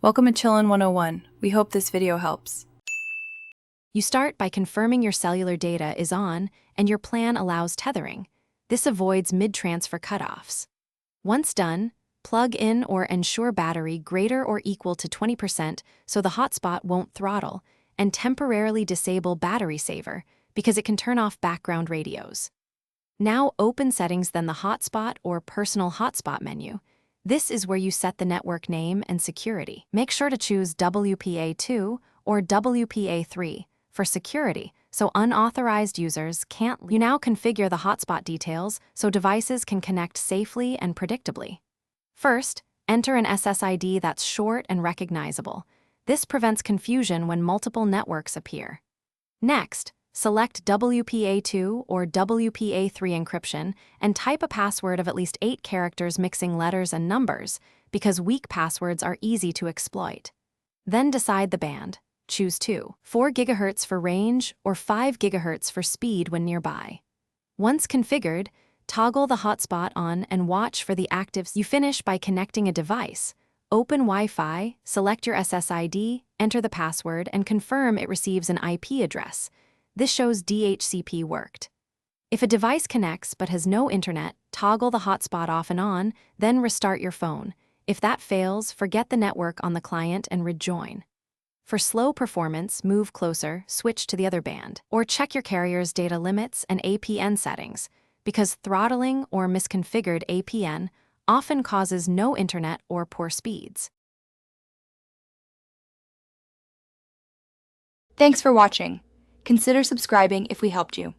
Welcome to Chillin' 101. We hope this video helps. You start by confirming your cellular data is on and your plan allows tethering. This avoids mid-transfer cutoffs. Once done, plug in or ensure battery greater or equal to 20% so the hotspot won't throttle, and temporarily disable battery saver because it can turn off background radios. Now open settings, then the hotspot or personal hotspot menu. This is where you set the network name and security. Make sure to choose WPA2 or WPA3 for security so unauthorized users can't. You now configure the hotspot details so devices can connect safely and predictably. First, enter an SSID that's short and recognizable. This prevents confusion when multiple networks appear. Next, select WPA2 or WPA3 encryption and type a password of at least 8 characters mixing letters and numbers because weak passwords are easy to exploit. Then decide the band. Choose 4 GHz for range or 5 GHz for speed when nearby. Once configured, toggle the hotspot on and watch for the actives. You finish by connecting a device. Open Wi-Fi, select your SSID, enter the password, and confirm it receives an IP address. This shows DHCP worked. If a device connects but has no internet, toggle the hotspot off and on, then restart your phone. If that fails, forget the network on the client and rejoin. For slow performance, move closer, switch to the other band, or check your carrier's data limits and APN settings, because throttling or misconfigured APN often causes no internet or poor speeds. Thanks for watching. Consider subscribing if we helped you.